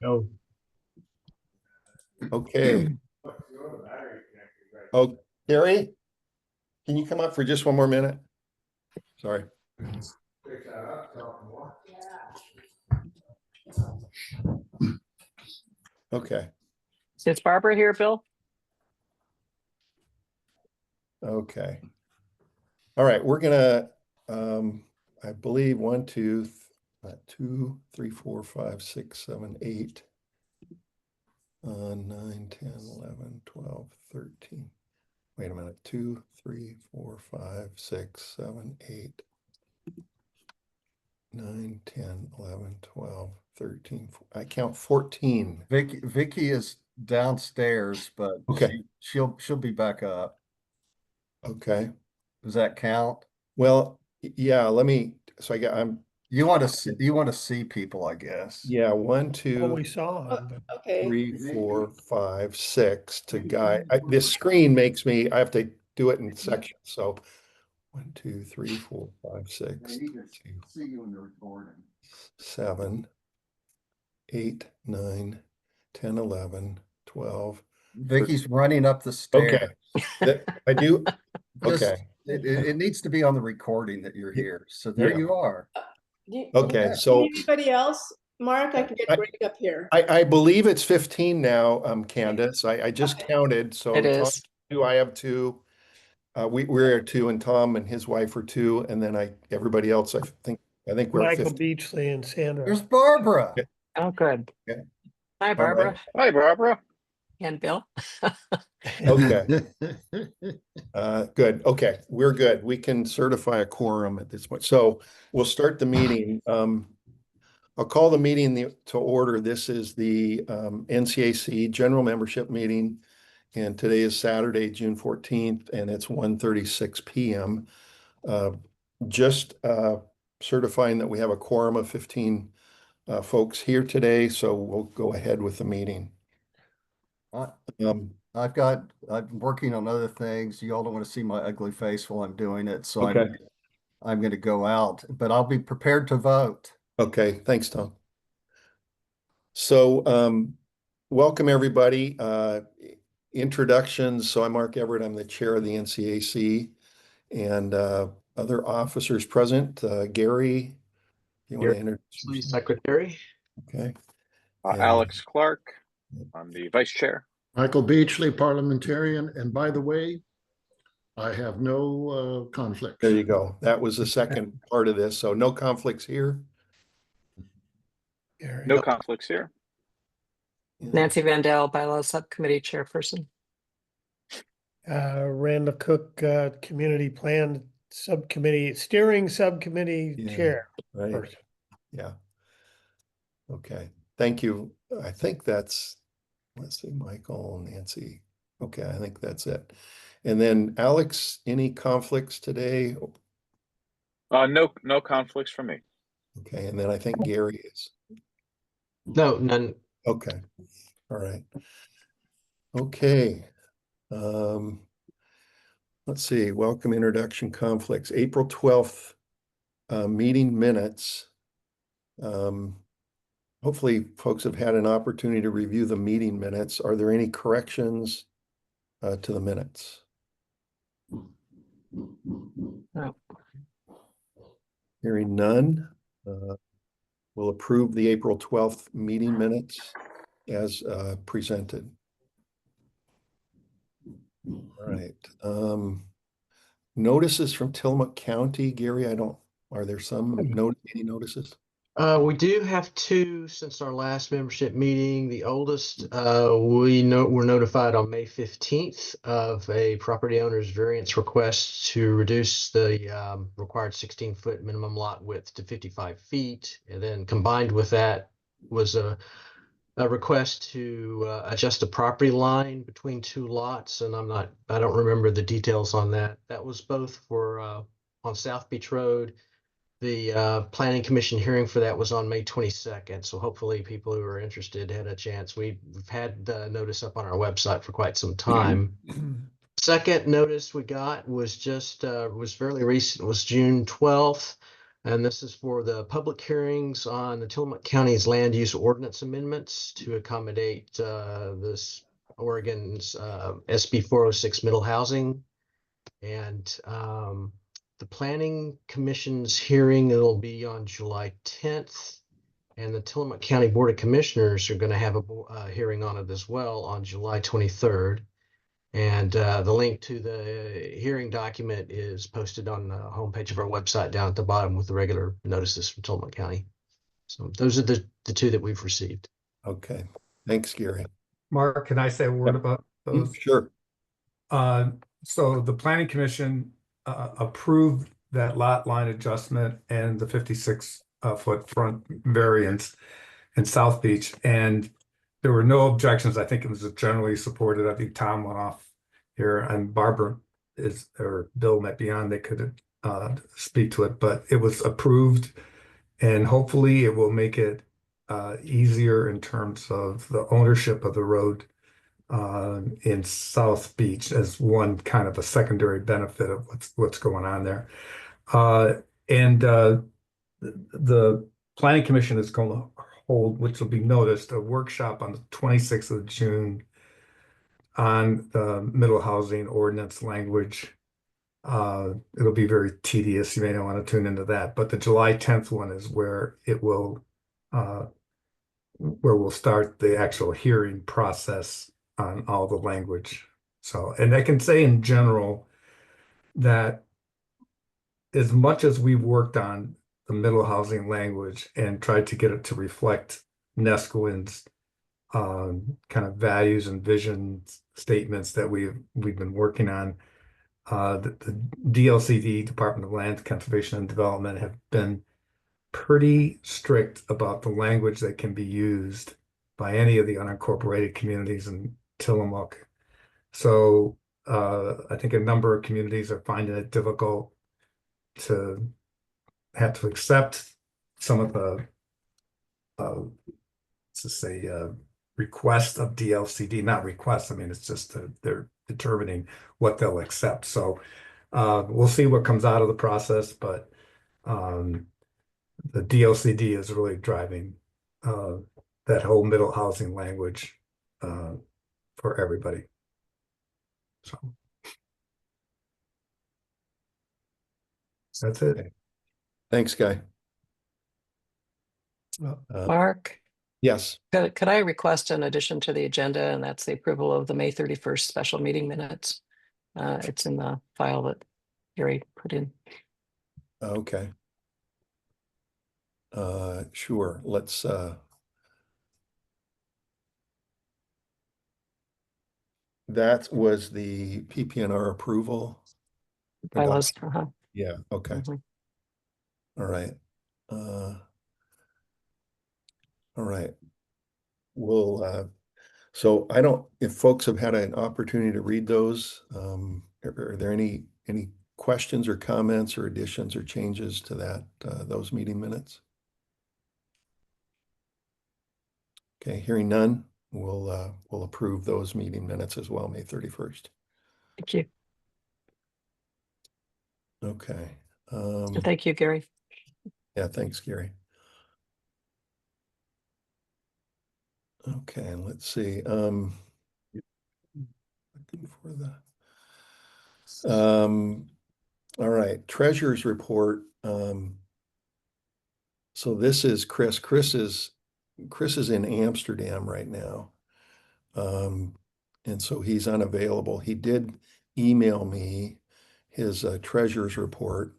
No. Okay. Oh, Gary, can you come up for just one more minute? Sorry. Okay. Is Barbara here, Bill? Okay. All right, we're gonna, I believe 1, 2, 3, 4, 5, 6, 7, 8, 9, 10, 11, 12, 13. Wait a minute, 2, 3, 4, 5, 6, 7, 8, 9, 10, 11, 12, 13. I count 14. Vicky is downstairs, but Okay. she'll be back up. Okay. Does that count? Well, yeah, You want to see people, I guess. yeah, 1, What 2, we saw. Okay. 3, 4, 5, 6 to guide. This screen makes me, I have to do it in sections. So 1, 2, 3, 4, 5, 6, 2, See you in the recording. 7, 8, 9, 10, 11, 12. Vicky's running up the stairs. Okay. I do. Just- Okay. It needs to be on the recording that you're here. So there Yeah. you are. Okay. So Anybody else? Mark, I can get Greg up here. I believe it's 15 now, Candace. I just counted. So It Tom, is. 2, I have 2. We're 2, and Tom and his wife are 2, and then everybody else. I think we're at Michael 15. Beachley and Sandra. There's Barbara. Oh, good. Okay. Hi, Barbara. right. Hi, Barbara. And Bill. Okay. Good. Okay, we're good. We can certify a quorum at this point. So we'll start the meeting. I'll call the meeting to order. This is the NCAC General Membership Meeting, and today is Saturday, June 14th, and it's 1:36 p.m. Just certifying that we have a quorum of 15 folks here today, so we'll go ahead with the meeting. I'm working on other things. You all don't want to see my ugly face while I'm doing it, so Okay. I'm going to go out, but I'll be prepared to vote. Okay, thanks, Tom. So, welcome everybody. Introductions. So I'm Mark Everett. I'm the chair of the NCAC, and other officers present. Gary, you want to introduce yourself? Secretary. Okay. And- Alex Clark. I'm the vice chair. Michael Beachley, parliamentarian, and by the way, I have no conflicts. There you go. That was the second part of this. So no conflicts here. Gary. No conflicts here. Nancy Vandell, bylaws subcommittee chairperson. Randall Cook, community plan subcommittee, steering subcommittee Yeah. chair. Right. person. Yeah. Okay. Thank you. I think that's, let's see, Michael, Nancy. Okay, I think that's it. And then Alex, any conflicts today? No conflicts for me. Okay, and then I think Gary is. No, none. Okay. All right. Okay. Let's see, welcome, introduction, conflicts, April 12th, meeting minutes. Hopefully folks have had an opportunity to review the meeting minutes. Are there any corrections to the minutes? No. Hearing none, we'll approve the April 12th meeting minutes as presented. All right. Notices from Tillamook County, Gary, are there any notices? We do have 2 since our last membership meeting. The oldest, were notified on May 15th of a property owner's variance request to reduce the required 16-foot minimum lot width to 55 feet. And then combined with that was a request to adjust a property line between 2 lots. And I don't remember the details on that. That was both for on South Beach Road. The planning commission hearing for that was on May 22nd. So hopefully people who are interested had a chance. We've had the notice up on our website for quite some time. Second notice we got was just was fairly recent, was June 12th. And this is for the public hearings on the Tillamook County's land use ordinance amendments to accommodate this Oregon's SB 406 middle housing. And the Planning Commission's hearing, it'll be on July 10th. And the Tillamook County Board of Commissioners are going to have a hearing on it as well on July 23rd. And the link to the hearing document is posted on the homepage of our website down at the bottom with the regular notices from Tillamook County. So those are the two that we've received. Okay, thanks, Gary. Mark, can I say a word Yep. about those? Sure. So the planning commission approved that lot line adjustment and the 56 foot front variance in South Beach, and there were no objections. I think it was generally supported. I think Tom went off here, and Barbara or Bill might be on. They could speak to it, but it was approved, and hopefully it will make it easier in terms of the ownership of the road in South Beach as one kind of a secondary benefit of what's going on there. And the planning commission is going to hold, which will be noticed, a workshop on the 26th of June on the middle housing ordinance language. It'll be very tedious. You may not want to tune into that, but the July 10th one is where it will where we'll start the actual hearing process on all the language. So, and I can say in general that as much as we've worked on the middle housing language and tried to get it to reflect Neskowin's kind of values and vision statements that we've been working on, the DLCD, Department of Land Conservation and Development, have been pretty strict about the language that can be used by any of the unincorporated communities in Tillamook. So I think a number of communities are finding it difficult to have to accept some of the request of DLCD, not requests. I mean, it's just they're determining what they'll accept. So we'll see what comes out of the process, but the DLCD is really driving that whole middle housing language for everybody. So that's it. Okay. Thanks, Guy. Mark, Yes. could I request an addition to the agenda, and that's the approval of the May 31st special meeting minutes? It's in the file that Gary put in. Okay. Sure. Let's that was the PPNR approval. Bylaws, Yeah, okay. Mhm. All right. All right. We'll so I don't, if folks have had an opportunity to read those, are there any questions or comments or additions or changes to that those meeting minutes? Okay, hearing none, we'll approve those meeting minutes as well, May 31st. Thank you. Okay. And thank you, Gary. Yeah, thanks, Gary. Okay, let's see. Looking for the all right, treasurer's report. So this is Chris. Chris is in Amsterdam right now. And so he's unavailable. He did email me his treasurer's report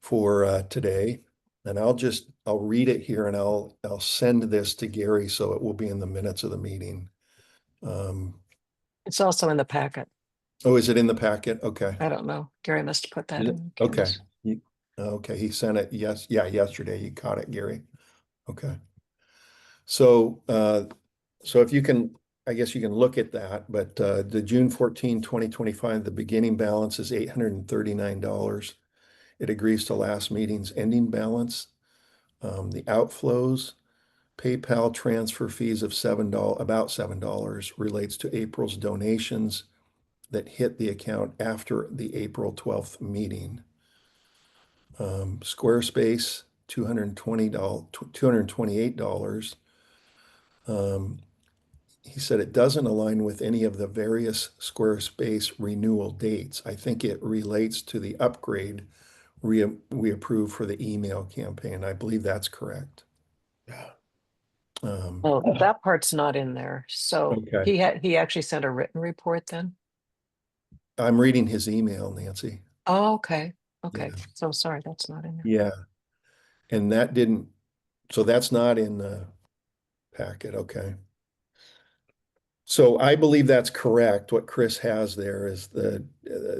for today. And I'll read it here, and I'll send this to Gary so it will be in the minutes of the meeting. It's also in the packet. Oh, is it in the packet? Okay. I don't know. Gary must have put that in. Okay. Ken's. Okay, he sent it. Yes. Yeah, yesterday. You caught it, Gary. Okay. So if you can, I guess you can look at that, but the June 14, 2025, the beginning balance is $839. It agrees to last meeting's ending balance. The outflows, PayPal transfer fees of about $7 relates to April's donations that hit the account after the April 12th meeting. Squarespace, $228. He said it doesn't align with any of the various Squarespace renewal dates. I think it relates to the upgrade we approved for the email campaign. I believe that's correct. Yeah. Oh, that part's not in there. So Okay. he actually sent a written report then? I'm reading his email, Nancy. Oh, okay. Okay. Yeah. So sorry, that's not in there. Yeah. And that didn't, so that's not in the packet. Okay. So I believe that's correct. What Chris has there is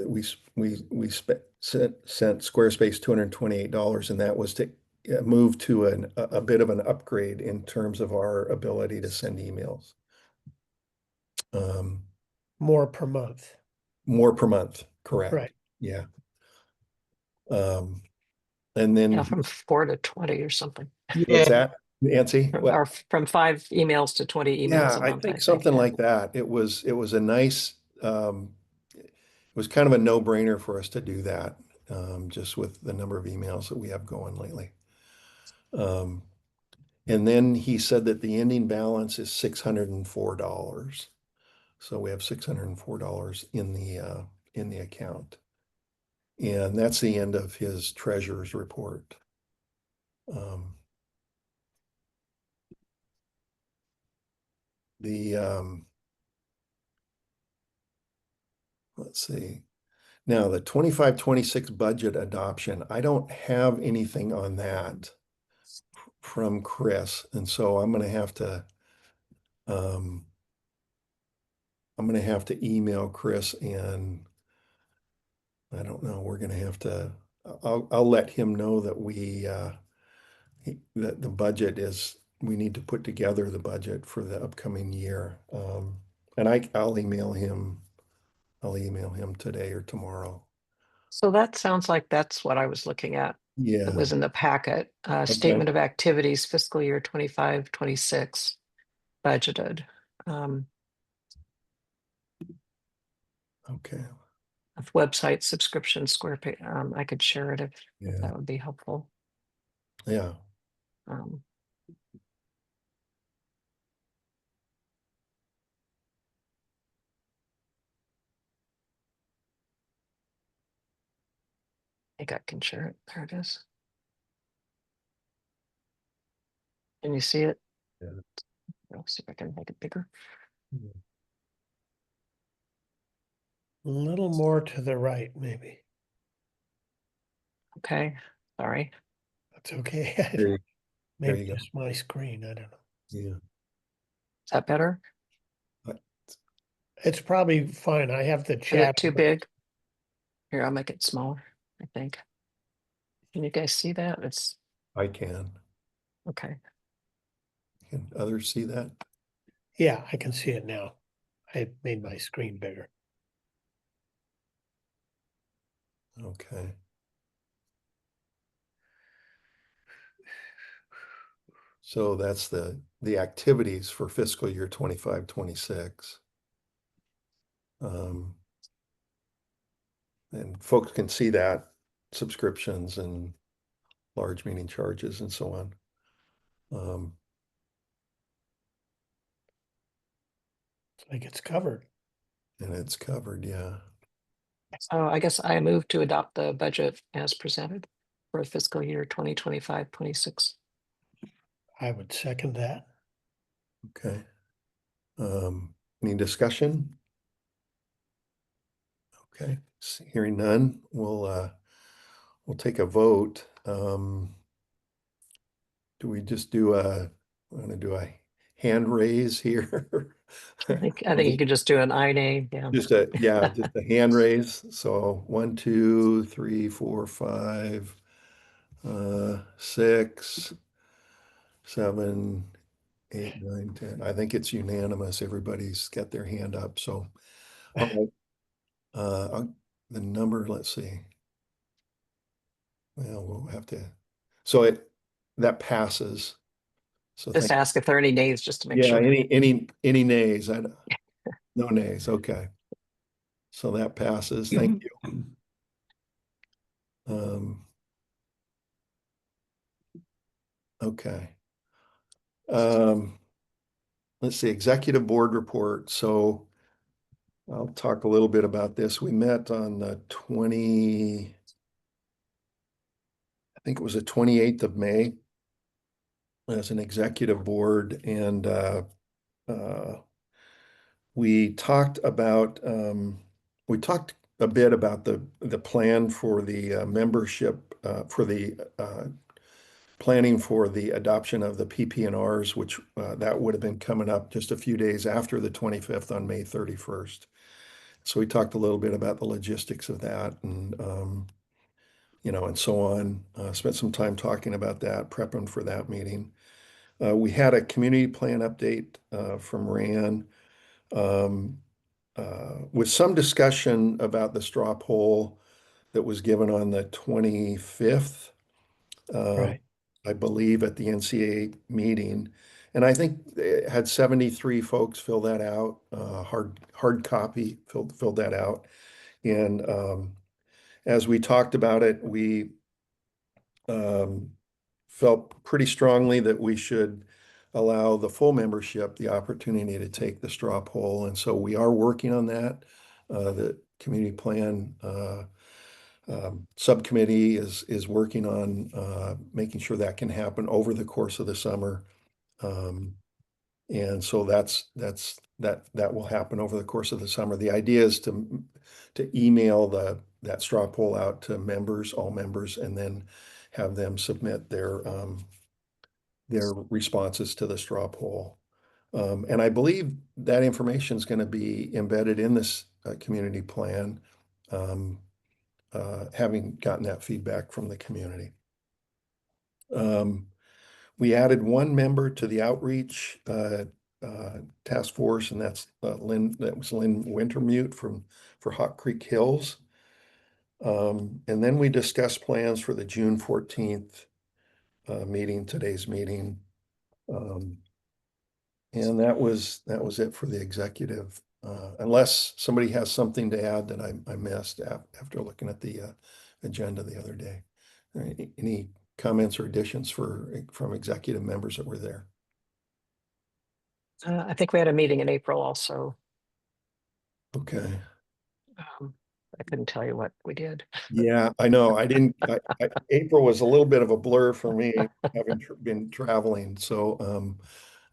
we sent Squarespace $228, and that was to move to a bit of an upgrade in terms of our ability to send emails. More per month. More per month, correct? Right. Yeah. And then Yeah, from 4 to 20 or something. what's that, Nancy? What? Or from 5 emails to 20 emails Yeah, a I month. think something yeah. like that. It was a nice, it was kind of a no-brainer for us to do that, just with the number of emails that we have going lately. And then he said that the ending balance is $604. So we have $604 in the account. And that's the end of his treasurer's report. Let's see. Now the 25-26 budget adoption, I don't have anything on that from Chris. And so I'm gonna have to email Chris, and I don't know, we're gonna have to, I'll let him know that that the budget is, we need to put together the budget for the upcoming year. And I'll email him today or tomorrow. So that sounds like that's what I was looking at. Yeah. It was in the packet. Statement of activities, fiscal year 25-26 budgeted. Okay. Of website subscription square page. I could share it if Yeah. that would be helpful. Yeah. I think I can share it. There it is. Can you see it? Yeah. I'll see if I can make it bigger. A little more to the right, maybe. Okay, sorry. That's okay. There Maybe you go. just my screen. I don't know. Yeah. Is that better? It's probably fine. I have the Is chat. it too big? Here, I'll make it smaller, I think. Can you guys see that? It's I can. okay. Can others see that? Yeah, I can see it now. I made my screen bigger. Okay. So that's the activities for fiscal year 25-26. And folks can see that, subscriptions and large meeting charges and so on. It's like it's covered. And it's covered, yeah. So I guess I move to adopt the budget as presented for fiscal year 2025-26. I would second that. Okay. Any discussion? Okay, hearing none, we'll take a vote. Do we just do I'm gonna do a hand raise here? I think you could just do an I-nay, yeah. Just a hand raise. So 1, 2, 3, 4, 5, 6, 7, 8, 9, 10. I think it's unanimous. Everybody's got their hand up. So, all right. The number, let's see. Well, we'll have to. So that passes. So Just ask if there are any nays just to make yeah, sure. any nays? No nays. Okay. So that passes. Thank you. Okay. Let's see, executive board report. So I'll talk a little bit about this. We met on the I think it was the 28th of May as an executive board, and we talked about we talked a bit about the plan for the membership for the planning for the adoption of the PPNRs, which that would have been coming up just a few days after the 25th on May 31st. So we talked a little bit about the logistics of that and and so on. Spent some time talking about that, prepping for that meeting. We had a community plan update from Ran with some discussion about the straw poll that was given on the 25th, Right. I believe, at the NCA meeting. And I think it had 73 folks fill that out, hard copy, filled that out. And as we talked about it, we felt pretty strongly that we should allow the full membership the opportunity to take the straw poll. And so we are working on that. The community plan subcommittee is working on making sure that can happen over the course of the summer. And so that will happen over the course of the summer. The idea is to email that straw poll out to members, all members, and then have them submit their responses to the straw poll. And I believe that information is going to be embedded in this community plan, having gotten that feedback from the community. We added one member to the outreach task force, and that's Lynn Wintermute for Hawk Creek Hills. And then we discussed plans for the June 14th meeting, today's meeting. And that was it for the executive, unless somebody has something to add that I missed after looking at the agenda the other day. Any comments or additions from executive members that were there? I think we had a meeting in April also. Okay. I couldn't tell you what we did. Yeah, I know. April was a little bit of a blur for me, having been traveling. So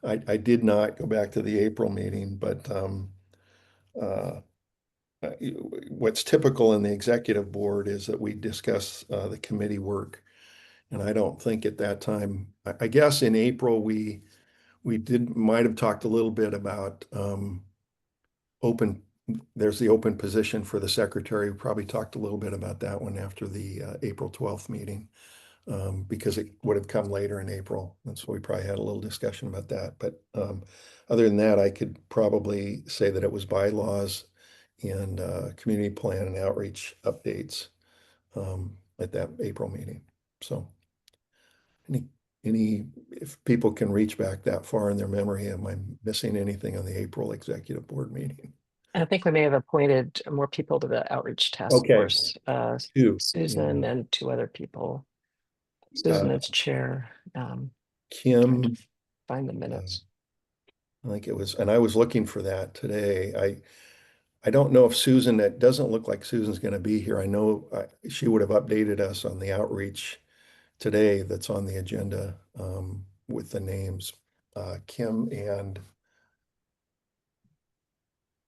I did not go back to the April meeting, but what's typical in the executive board is that we discuss the committee work. And I don't think at that time, I guess in April, we might have talked a little bit about there's the open position for the secretary. We probably talked a little bit about that one after the April 12th meeting, because it would have come later in April. And so we probably had a little discussion about that. But other than that, I could probably say that it was bylaws and community plan and outreach updates at that April meeting. So if people can reach back that far in their memory, am I missing anything on the April executive board meeting? I think we may have appointed more people to the outreach task Okay. force. Two. Susan and two other people. Susan as chair. Kim, Find the minutes. I think it was, and I was looking for that today. I don't know if Susan, it doesn't look like Susan's going to be here. I know she would have updated us on the outreach today that's on the agenda with the names. Kim and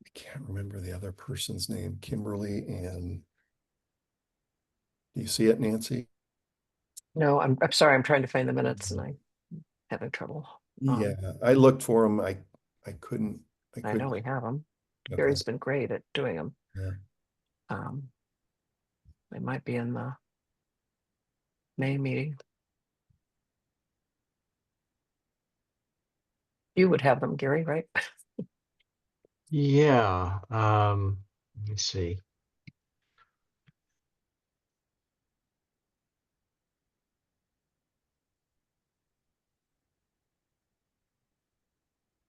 I can't remember the other person's name, Kimberly, and do you see it, Nancy? No, I'm sorry. I'm trying to find the minutes and I'm having trouble. Yeah, I looked for them. I couldn't. I know we have them. Okay. Gary's been great at doing them. Yeah. They might be in the May meeting. You would have them, Gary, right? Yeah, let me see.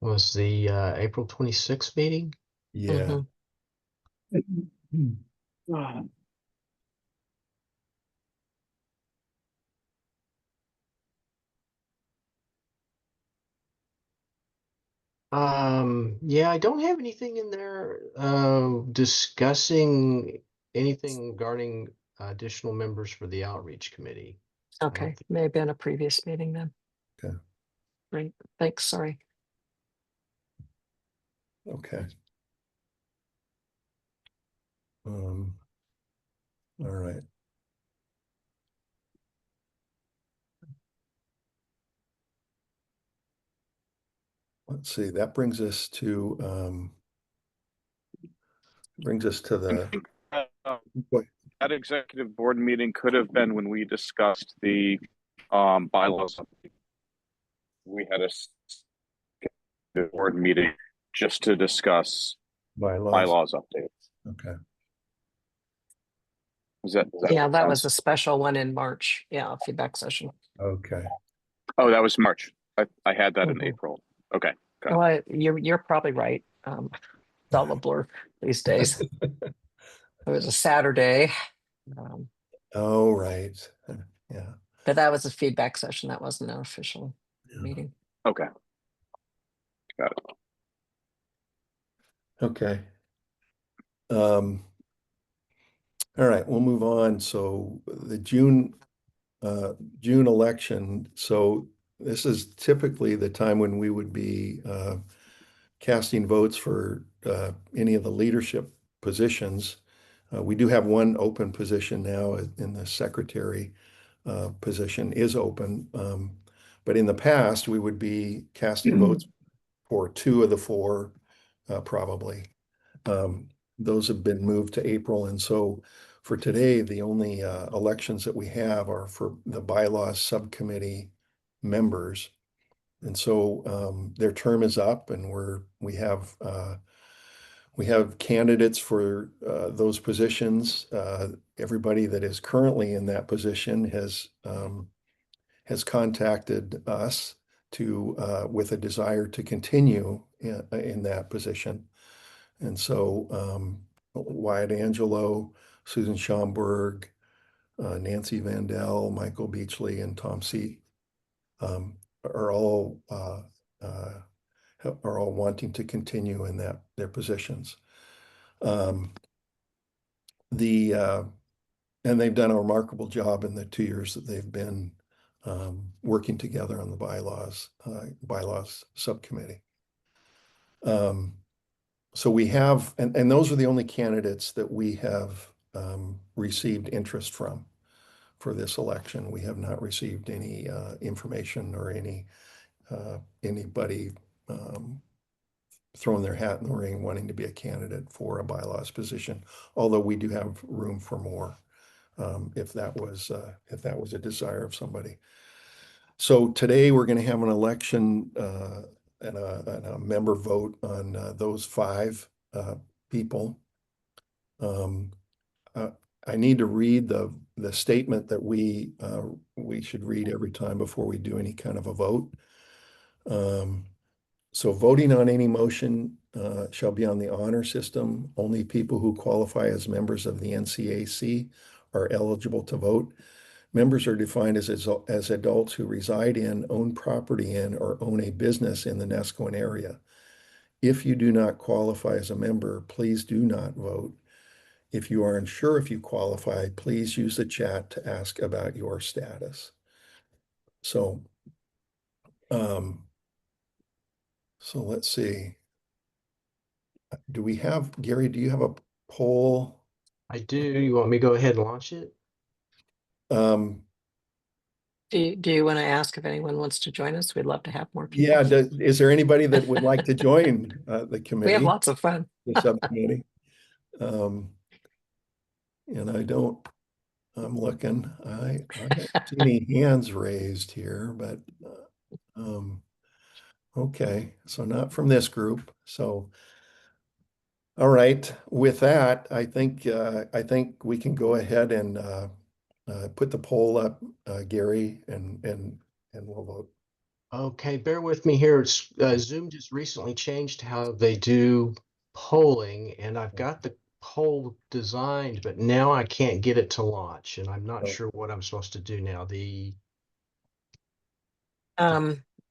Was the April 26th meeting? Yeah. Yeah, I don't have anything in there discussing anything regarding additional members for the outreach committee. I don't Okay, think- maybe in a previous meeting then. Okay. Great, thanks, sorry. Okay. All right. Let's see, that brings us to the, what, That executive board meeting could have been when we discussed the bylaws. We had a board meeting just to discuss bylaws. bylaws updates. Okay. Yeah, that make was a sense? special one in March. Yeah, feedback session. Okay. Oh, that was March. I had that in Mhm. April. Okay. Got it. Well, you're probably right. It's all a blur these days. It was a Saturday. Oh, right. Yeah. But that was a feedback session. That wasn't an official Yeah. meeting. Okay. Got it. Okay. All right, we'll move on. So the June election. So this is typically the time when we would be casting votes for any of the leadership positions. We do have one open position now in the secretary position is open. But in the past, we would be casting votes for 2 of the 4, probably. Those have been moved to April. And so for today, the only elections that we have are for the bylaws subcommittee members. And so their term is up, and we have candidates for those positions. Everybody that is currently in that position has contacted us with a desire to continue in that position. And so Wyatt Angelo, Susan Schomburg, Nancy Vandell, Michael Beachley, and Tom C. Are all wanting to continue in their positions. And they've done a remarkable job in the 2 years that they've been working together on the bylaws subcommittee. So we have, and those are the only candidates that we have received interest from for this election. We have not received any information or anybody throwing their hat in the ring wanting to be a candidate for a bylaws position, although we do have room for more if that was a desire of somebody. So today we're going to have an election and a member vote on those 5 people. I need to read the statement that we should read every time before we do any kind of a vote. So voting on any motion shall be on the honor system. Only people who qualify as members of the NCAC are eligible to vote. Members are defined as adults who reside in, own property in, or own a business in the Nescoin area. If you do not qualify as a member, please do not vote. If you are unsure if you qualify, please use the chat to ask about your status. So let's see. Gary, do you have a poll? I do. You want me to go ahead and launch it? Um, Do you want to ask if anyone wants to join us? We'd love to have more people. yeah, is there anybody that would like to join the committee? We have lots of fun. The subcommittee. And I'm looking, I don't see any hands raised here, but okay, so not from this group. So, all right, with that, I think we can go ahead and put the poll up, Gary, and we'll vote. Okay, bear with me here. It's Zoom just recently changed how they do polling, and I've got the poll designed, but now I can't get it to launch, and I'm not Oh. sure what I'm supposed to do now.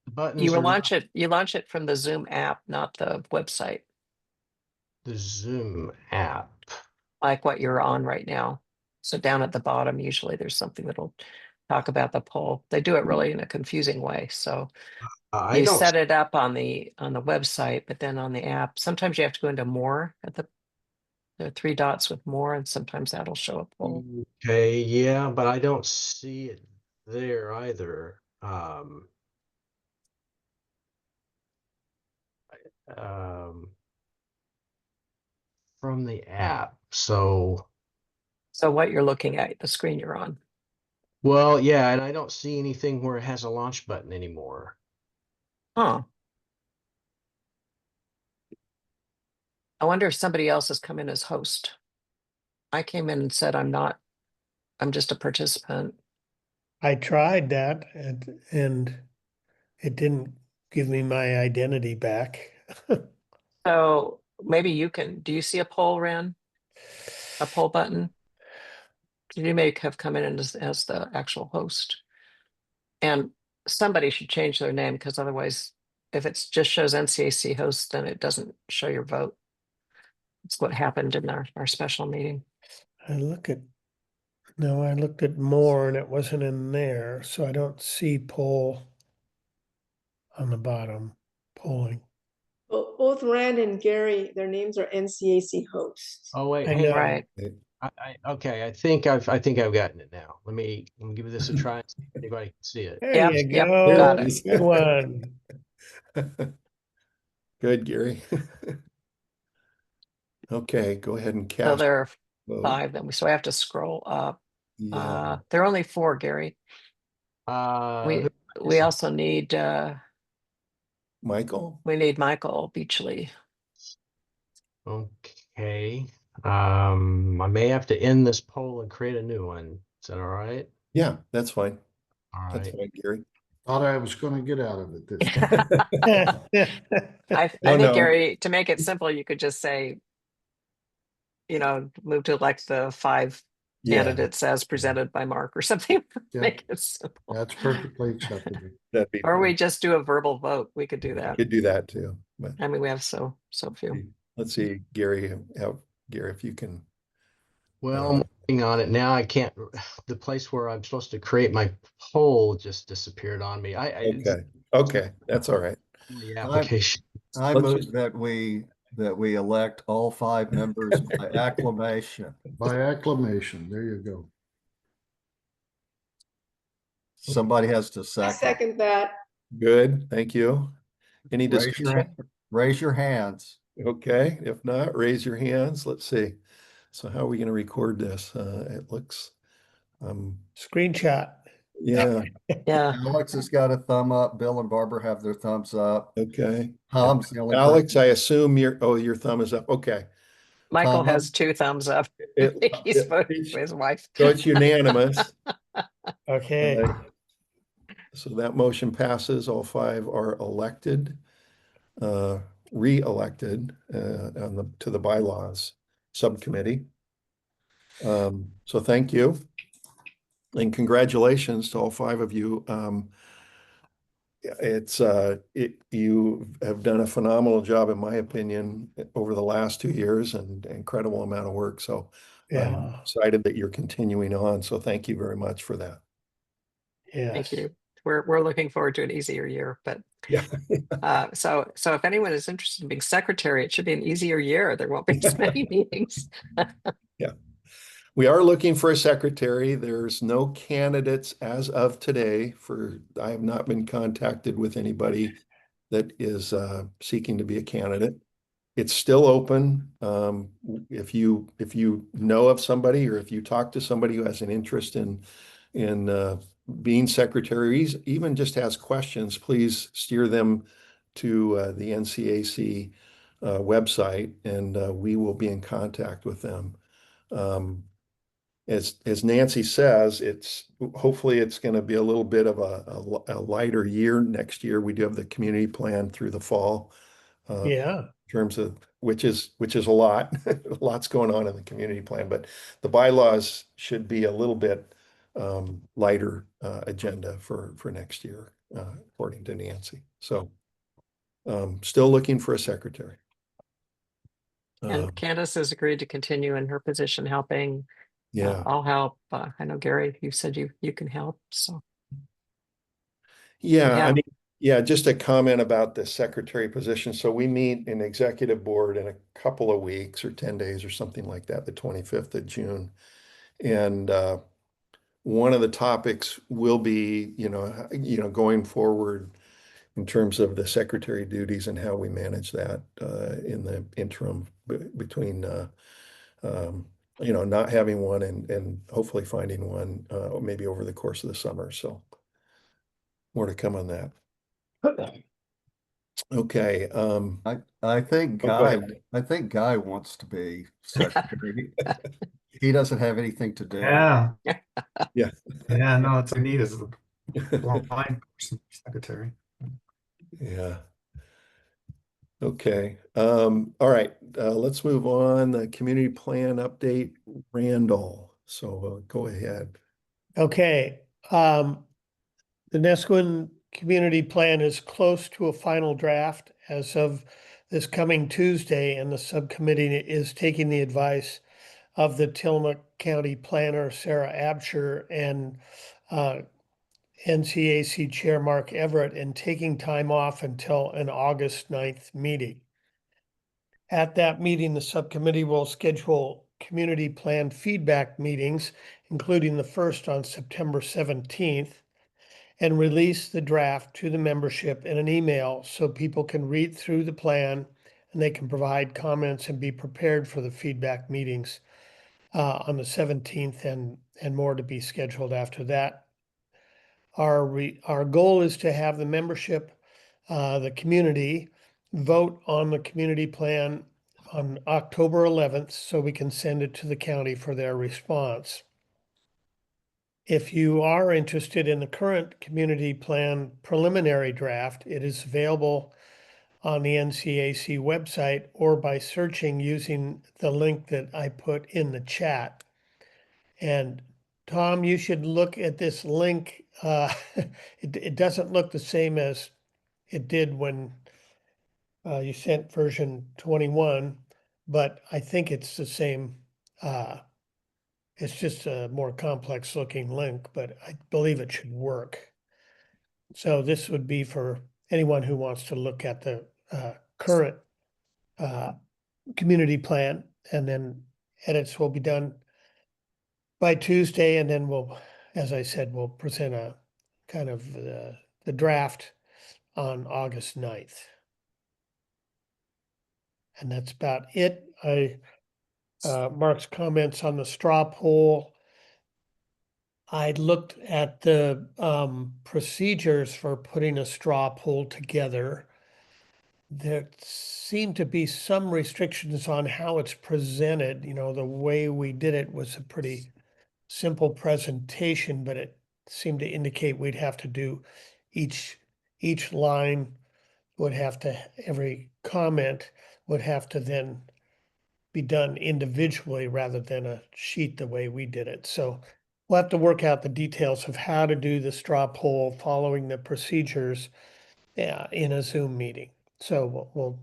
The buttons You are not you launch it from the Zoom app, not the website, the Zoom app. like what you're on right now. So down at the bottom, usually there's something that'll talk about the poll. They do it really in a confusing way. So I you don't. set it up on the website, but then on the app, sometimes you have to go into more at the three dots with more, and sometimes that'll show a poll. Okay, yeah, but I don't see it there either. Um, from the app. So, So what you're looking at, the screen you're on. well, yeah, and I don't see anything where it has a launch button anymore. Huh. I wonder if somebody else has come in as host. I came in and said, I'm just a participant. I tried that and it didn't give me my identity back. So maybe do you see a poll, Ran? A poll button? You may have come in as the actual host. And somebody should change their name, because otherwise, if it just shows NCAC host, then it doesn't show your vote. It's what happened in our special meeting. I looked at more and it wasn't in there, so I don't see poll on the bottom, polling. Both Rand and Gary, their names are NCAC hosts. Oh wait, I hang know. on. Right. Okay, I think I've gotten it now. Let me give this a try and see if anybody can see it. There Yep, you yep, go. got it. Good one. Good, Gary. Okay, go ahead and So cast. there are vote. 5 then. So I have to scroll up. Yeah, There are only 4, Gary. We Who- also need Michael, Michael Beachley. Okay. I may have to end this poll and create a new one. Is that all right? yeah, that's fine. All That's right. fine, Gary. Thought I was gonna get out of it this time. I No, think, no. Gary, to make it simple, you could just say, move to elect the 5 Yeah, candidates as presented by Mark or something. Yeah. Make it simple. That's perfectly acceptable. that'd be. Or we fine. just do a verbal vote. We could do that. Could do that too, but I mean, we have so few. let's see, Gary, if you can. Well, I'm working on it now. I can't. The place where I'm supposed to create my poll just disappeared on me. Okay, that's all right. The application. I Let's move just- that we elect all 5 members by acclamation. By acclamation, there you go. Somebody has to I second. second that. Good, thank you. Any Raise discussion? raise your hands. Okay, if not, raise your hands. Let's see. So how are we gonna record this? It looks, Screenshot. yeah, Yeah. Alex has got a thumb up. Bill and Barbara have their thumbs up. okay. Tom's the only Alex, person- I assume your thumb is up. Okay. Michael Tom? has 2 thumbs up. It- He's it- voting for his wife. So it's unanimous. Okay. So that motion passes. All 5 are elected, re-elected to the bylaws subcommittee. So thank you. And congratulations to all 5 of you. You have done a phenomenal job, in my opinion, over the last 2 years, and incredible amount of work. So I'm Yeah. excited that you're continuing on. So thank you very much for that. Yes. Thank you. We're looking forward to an easier year, but Yeah. so if anyone is interested in being secretary, it should be an easier year. There won't be as many meetings. We are looking for a secretary. There's no candidates as of today I have not been contacted with anybody that is seeking to be a candidate. It's still open. If you know of somebody, or if you talk to somebody who has an interest in being secretaries, even just has questions, please steer them to the NCAC website, and we will be in contact with them. As Nancy says, hopefully it's going to be a little bit of a lighter year next year. We do have the community plan through the fall. Yeah. In terms of which is a lot. Lots going on in the community plan, but the bylaws should be a little bit lighter agenda for next year. according to Nancy. So still looking for a secretary. And Candace has agreed to continue in her position helping. Yeah. I'll help. I know Gary, you said you can help, so. Yeah, I Yeah. mean, yeah, just a comment about the secretary position. So we meet in executive board in a couple of weeks or 10 days or something like that, the 25th of June. And one of the topics will be, going forward in terms of the secretary duties and how we manage that in the interim between not having one and hopefully finding one maybe over the course of the summer. So more to come on that. Okay. I think go Guy, ahead. I think Guy wants to be secretary. He doesn't have anything to do. Yeah, Yeah. yeah, no, it's a need as a blind person secretary. Yeah. Okay. All right. Let's move on. The community plan update, Randall. So go ahead. Okay, the Nesquin Community Plan is close to a final draft as of this coming Tuesday, and the subcommittee is taking the advice of the Tillamook County Planner, Sarah Absher, and NCAC Chair Mark Everett, and taking time off until an August 9th meeting. At that meeting, the subcommittee will schedule community plan feedback meetings, including the first on September 17th, and release the draft to the membership in an email so people can read through the plan and they can provide comments and be prepared for the feedback meetings on the 17th and more to be scheduled after that. Our goal is to have the membership, the community, vote on the community plan on October 11th so we can send it to the county for their response. If you are interested in the current community plan preliminary draft, it is available on the NCAC website or by searching using the link that I put in the chat. And Tom, you should look at this link. It doesn't look the same as it did when you sent version 21, but I think it's the same. It's just a more complex looking link, but I believe it should work. So this would be for anyone who wants to look at the current community plan, and then edits will be done by Tuesday, and then we'll, as I said, we'll present a kind of the draft on August 9th. And that's about it. Mark's comments on the straw poll. I looked at the procedures for putting a straw poll together. There seemed to be some restrictions on how it's presented. The way we did it was a pretty simple presentation, but it seemed to indicate we'd have to do each line would have to, every comment would have to then be done individually rather than a sheet the way we did it. So we'll have to work out the details of how to do the straw poll following the procedures in a Zoom meeting. So we'll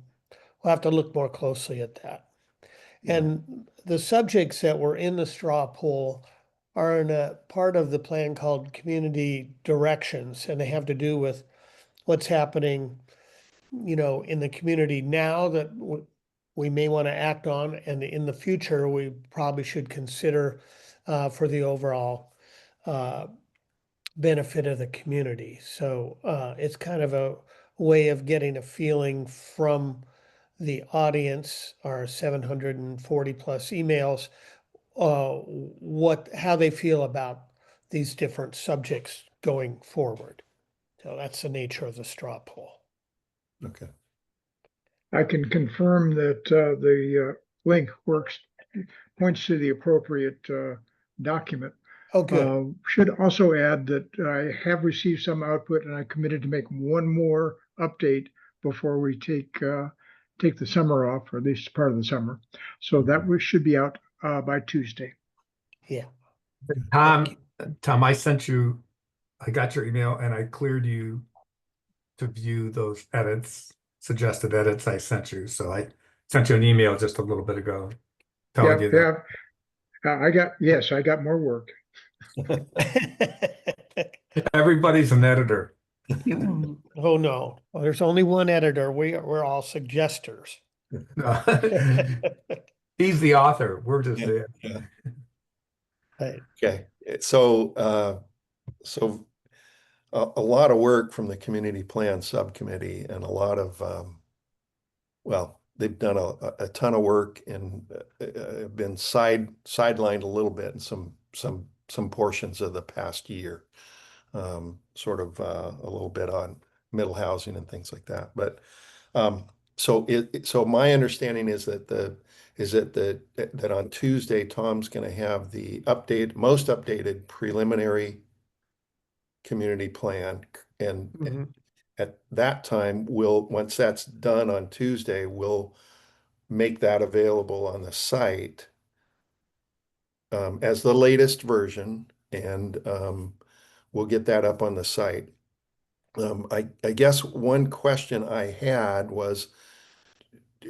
have to look more closely at that. Yeah. And the subjects that were in the straw poll are in a part of the plan called community directions, and they have to do with what's happening, in the community now that we may want to act on, and in the future, we probably should consider for the overall benefit of the community. So it's kind of a way of getting a feeling from the audience, our 740 plus emails, how they feel about these different subjects going forward. So that's the nature of the straw poll. Okay. I can confirm that the link points to the appropriate document. Oh, good. Should also add that I have received some output and I committed to make one more update before we take the summer off, or at least part of the summer. So that should be out by Tuesday. Yeah. Tom, I got your email and I cleared you to view those edits, suggested edits I sent you. So I sent you an email just a little bit ago telling Yeah, you that. yes, I got more work. Everybody's an editor. Oh, no. Well, there's only one editor. We're all suggesters. He's the author. We're just there. Yeah. Right. Okay, so a lot of work from the community plan subcommittee and a lot of well, they've done a ton of work and been sidelined a little bit in some portions of the past year. Sort of a little bit on middle housing and things like that. But so my understanding is that that on Tuesday, Tom's going to have the most updated preliminary community plan, and Mhm. at that time, once that's done on Tuesday, we'll make that available on the site as the latest version, and we'll get that up on the site. I guess one question I had was,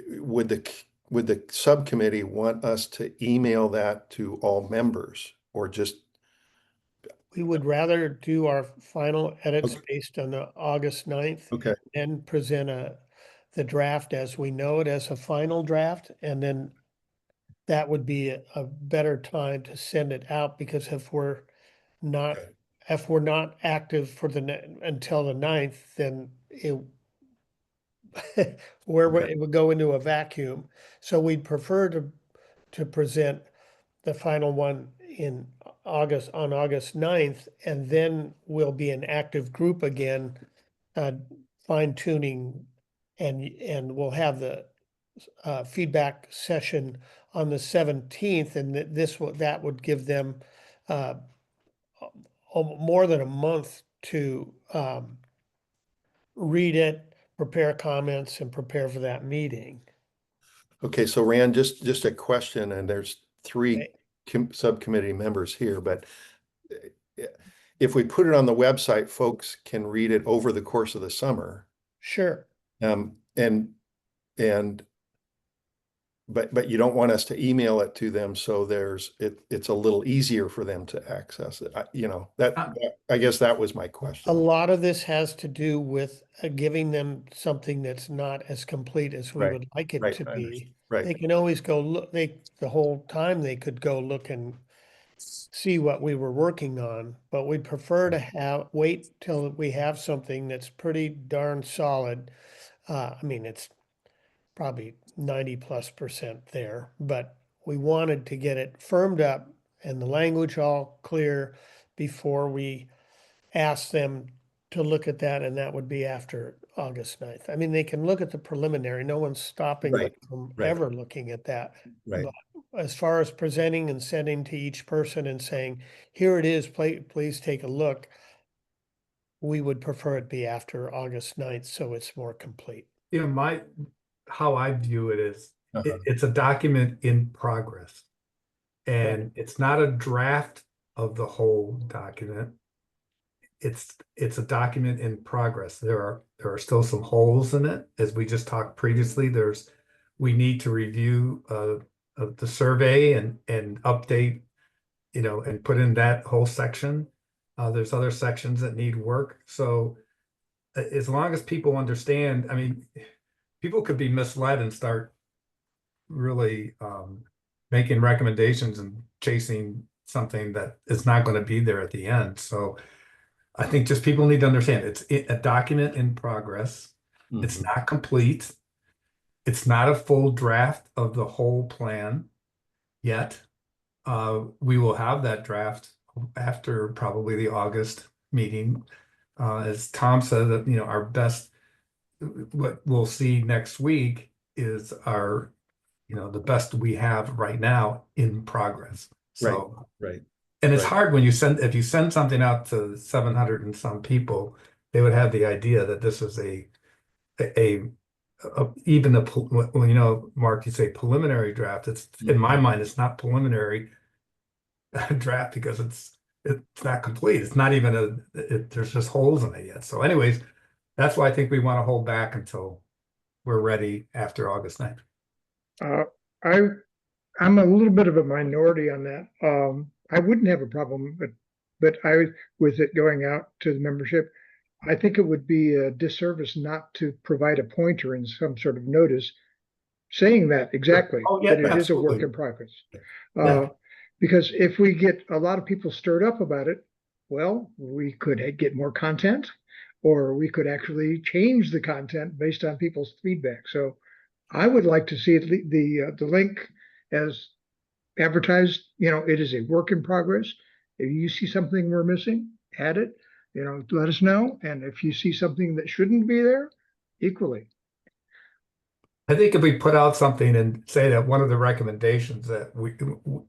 would the subcommittee want us to email that to all members or just? We would rather do our final edits Okay. based on the August 9th Okay, and present the draft as we know it as a final draft. And then that would be a better time to send it out, because if we're not Okay. active for until the 9th, then it Okay. it would go into a vacuum. So we'd prefer to present the final one on August 9th, and then we'll be an active group again, fine tuning, and we'll have the feedback session on the 17th, and that would give them more than a month to read it, prepare comments, and prepare for that meeting. Okay, so Rand, just a question, and there's three Okay. subcommittee members here, but if we put it on the website, folks can read it over the course of the summer. Sure. But you don't want us to email it to them, so it's a little easier for them to access it. I guess that was my A question. lot of this has to do with giving them something that's not as complete as we Right, would like it right, to I be. understand. Right. They can always go look, the whole time they could go look and see what we were working on, but we'd prefer to wait till we have something that's pretty darn solid. I mean, it's probably 90+% there, but we wanted to get it firmed up and the language all clear before we ask them to look at that, and that would be after August 9th. I mean, they can look at the preliminary. No one's stopping them Right, from right. ever looking at that. Right. But as far as presenting and sending to each person and saying, here it is, please take a look, we would prefer it be after August 9th, so it's more complete. How I view it is, Uh-huh. it's a document in progress. And it's not a draft of the whole document. It's a document in progress. There are still some holes in it, as we just talked previously. We need to review the survey and update, and put in that whole section. There's other sections that need work. So as long as people understand, I mean, people could be misled and start really making recommendations and chasing something that is not going to be there at the end. So I think just people need to understand it's a document in progress. It's Mhm. not complete. It's not a full draft of the whole plan yet. We will have that draft after probably the August meeting. As Tom said, that our best, what we'll see next week is our, the best we have right now in progress. So, Right. and it's right. hard when if you send something out to 700 and some people, they would have the idea that this is Mark, you say preliminary draft. It's in my mind, it's not preliminary draft because it's not complete. It's not even there's just holes in it yet. So anyways, That's why I think we want to hold back until we're ready after August 9th. I'm a little bit of a minority on that. I wouldn't have a problem, but with it going out to the membership, I think it would be a disservice not to provide a pointer in some sort of notice saying that exactly, Oh, yeah, that it is a work absolutely. in progress. Yeah. Because if we get a lot of people stirred up about it, well, we could get more content, or we could actually change the content based on people's feedback. So I would like to see the link as advertised. It is a work in progress. If you see something we're missing, add it. Let us know. And if you see something that shouldn't be there, equally. I think if we put out something and say that one of the recommendations that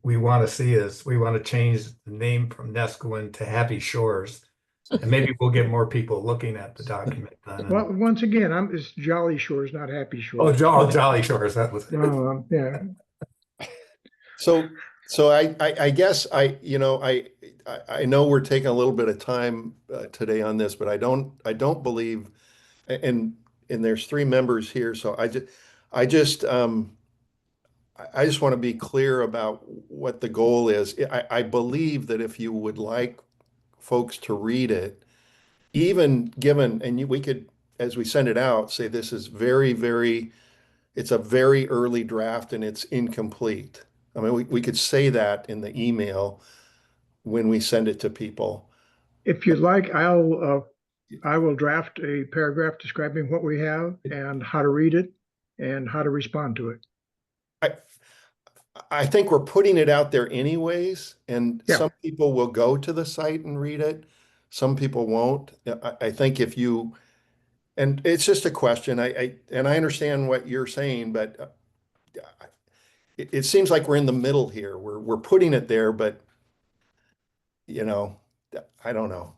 we want to see is we want to change the name from Nesquin to Happy Shores, and maybe we'll get more people looking at the document then. Well, once again, it's Jolly Shores, not Happy Shores. Jolly Shores, that was it. Yeah. So I guess I know we're taking a little bit of time today on this, but I don't believe, and there's 3 members here, so I just want to be clear about what the goal is. I believe that if you would like folks to read it, even given, and we could, as we send it out, say this is it's a very early draft and it's incomplete. I mean, we could say that in the email when we send it to people. If you'd like, I will draft a paragraph describing what we have and how to read it and how to respond to it. I think we're putting it out there anyways, and Yeah. some people will go to the site and read it. Some people won't. I think and it's just a question. I understand what you're saying, but it seems like we're in the middle here. We're putting it there, but I don't know.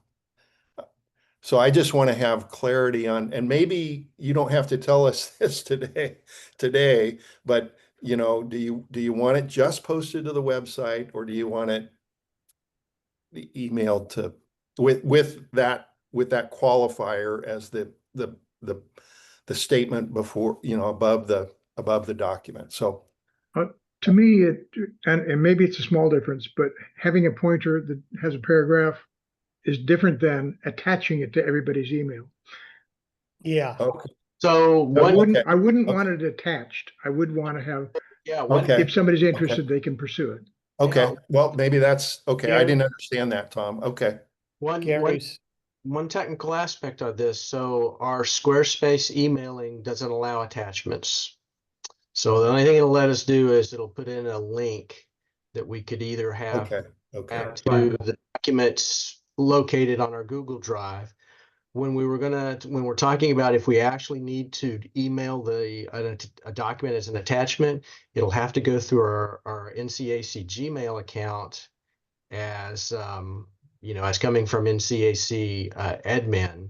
So I just want to have clarity on, and maybe you don't have to tell us this today, but do you want it just posted to the website, or do you want it emailed to with that qualifier as the statement before, above the document? So to me, and maybe it's a small difference, but having a pointer that has a paragraph is different than attaching it to everybody's email. Yeah. okay. So I one, wouldn't want it attached. I would want to have, Okay. if somebody's interested, they can pursue it. Okay, well, maybe that's okay. I Gary? didn't understand that, Tom. Okay. one Gary's, technical aspect of this. So our Squarespace emailing doesn't allow attachments. So the only thing it'll let us do is it'll put in a link that we could either have Okay. Okay. back to the documents located on our Google Drive. When we're talking about if we actually need to email a document as an attachment, it'll have to go through our NCAC Gmail account as as coming from NCAC admin.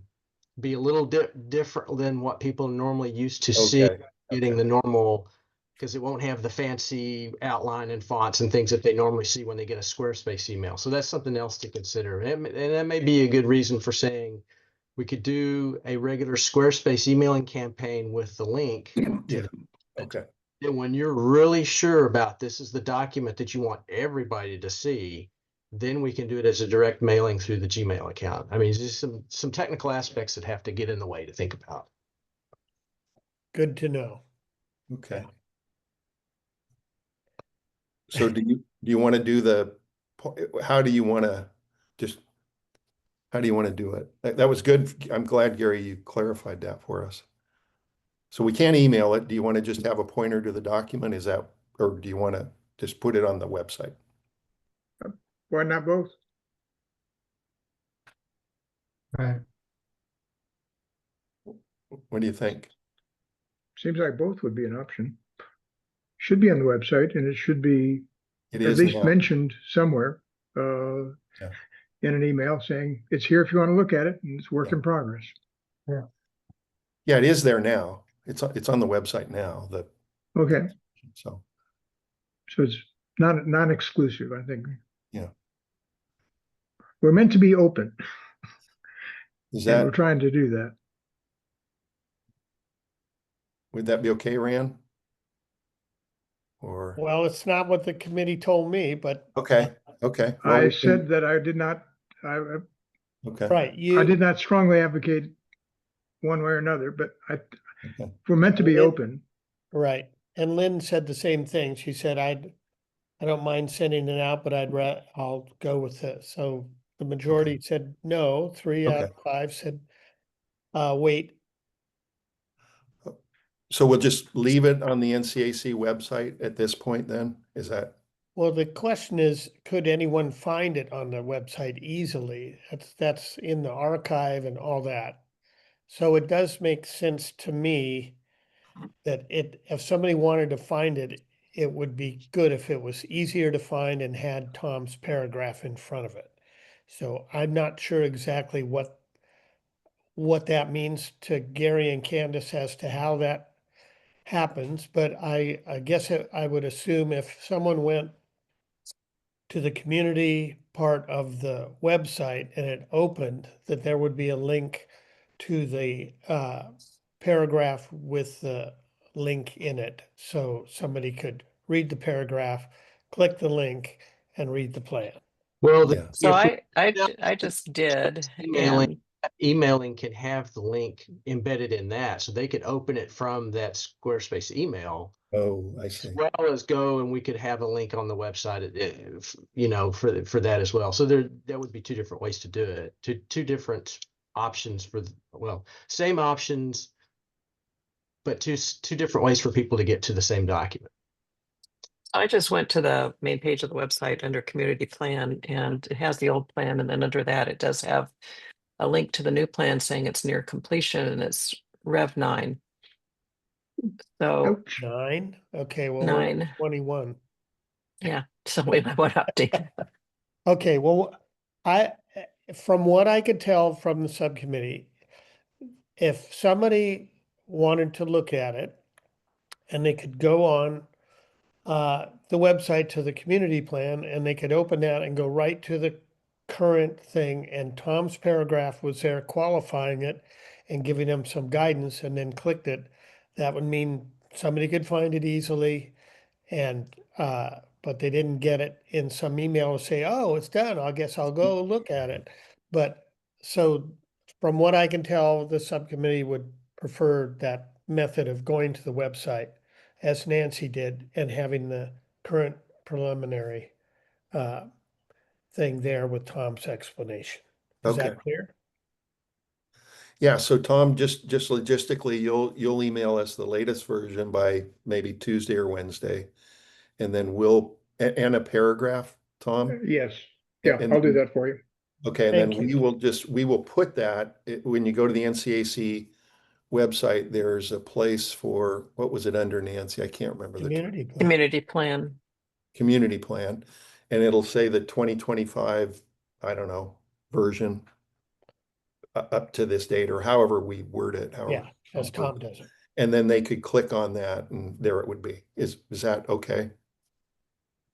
Be a little different than what people normally used to see, Okay. getting the normal, because it won't have the fancy outline and fonts and things that they normally see when they get a Squarespace email. So that's something else to consider. And that may be a good reason for saying we could do a regular Squarespace emailing campaign with the link. Yeah. Okay. And when you're really sure about this is the document that you want everybody to see, then we can do it as a direct mailing through the Gmail account. I mean, there's just some technical aspects that have to get in the way to think about. good to know. Okay. So do you want to do how do you want to do it? That was good. I'm glad, Gary, you clarified that for us. So we can't email it. Do you want to just have a pointer to the document? Or do you want to just put it on the website? Why not both? Right. What do you think? Seems like both would be an option. Should be on the website, and it should be It at is least now. mentioned somewhere in an email saying it's here if you want to look at it, and it's work in progress. Yeah, it is there now. It's on the website now. Okay, So so it's not non-exclusive, I think. Yeah. We're meant to be open, is and we're that trying to do that. Would that be okay, Rand? Or, Well, it's not what the committee told me, but okay, okay. well, I we can- said that I did not, Okay. right, I you, did not strongly advocate one way or another, but Okay. we're meant to be It- open. right. And Lynn said the same thing. She said, I don't mind sending it out, but I'll go with it. So the majority said no, 3 out of Okay. 5 said, wait. So we'll just leave it on the NCAC website at this point then? Is that, Well, the question is, could anyone find it on the website easily? That's in the archive and all that. So it does make sense to me that if somebody wanted to find it, it would be good if it was easier to find and had Tom's paragraph in front of it. So I'm not sure exactly what that means to Gary and Candace as to how that happens, but I guess I would assume if someone went to the community part of the website and it opened, that there would be a link to the paragraph with the link in it. So somebody could read the paragraph, click the link and read the plan. Well, Yeah. So if we- I just did, Emailing. and emailing can have the link embedded in that, so they could open it from that Squarespace email. oh, I see. As well as go, and we could have a link on the website, for that as well. So that would be two different ways to do it. Two different options same options, but two different ways for people to get to the same document. I just went to the main page of the website under community plan, and it has the old plan, and then under that, it does have a link to the new plan saying it's near completion and it's Rev 9. So Ouch. 9? Okay, well, we're at 9. 21. Yeah, so we might want to update. Okay, well, from what I could tell from the subcommittee, if somebody wanted to look at it and they could go on the website to the community plan and they could open that and go right to the current thing, and Tom's paragraph was there qualifying it and giving them some guidance, and then clicked it, that would mean somebody could find it easily. And but they didn't get it in some email to say, oh, it's done, I guess I'll go look at it. But so from what I can tell, the subcommittee would prefer that method of going to the website as Nancy did and having the current preliminary thing there with Tom's explanation. Is that Okay. clear? Yeah, so Tom, just logistically, you'll email us the latest version by maybe Tuesday or Wednesday. And then and a paragraph, Tom? Yes, yeah, And I'll do that for you. Okay, and Thank then you. we will put that, when you go to the NCAC website, there's a place for, what was it under, Nancy? I can't remember the Community plan. Community plan. community plan. And it'll say the 2025, I don't know, version up to this date, or however we word it. Yeah, as Tom does it. And then they could click on that and there it would be. Is that okay?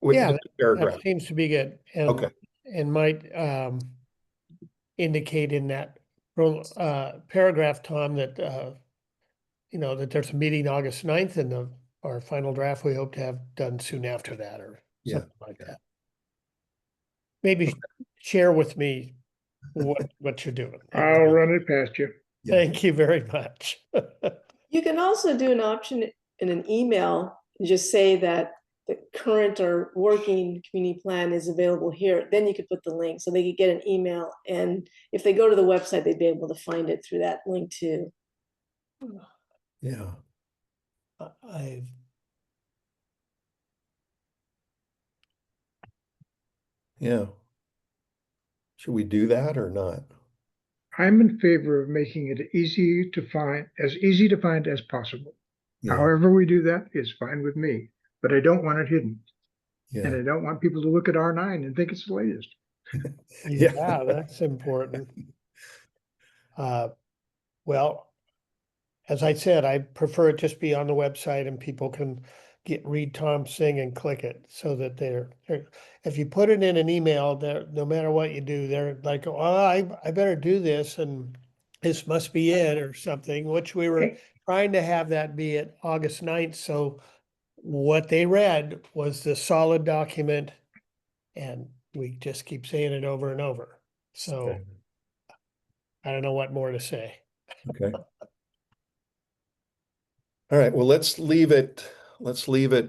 With Yeah, the paragraph. That seems to be good. And, Okay. and might indicate in that paragraph, Tom, that that there's a meeting August 9th, and our final draft we hope to have done soon after that, or Yeah, something like that. Maybe share with me what you're doing. I'll run it past you. Yeah. Thank you very much. You can also do an option in an email, and just say that the current or working community plan is available here. Then you could put the link so they could get an email. And if they go to the website, they'd be able to find it through that link too. Yeah. Yeah. Should we do that or not? I'm in favor of making it as easy to find as possible. Yeah, However we do that is fine with me, but I don't want it hidden. And yeah, I don't want people to look at R9 and think it's the latest. Yeah, that's important. Well, as I said, I prefer it just be on the website and people can read Tom's thing and click it, so that they're if you put it in an email, no matter what you do, they're like, oh, I better do this and this must be it or something, which we were trying to have that be at August 9th, so what they read was the solid document, and we just keep saying it over and over. So Okay. I don't know what more to say. Okay. All right, well, let's leave it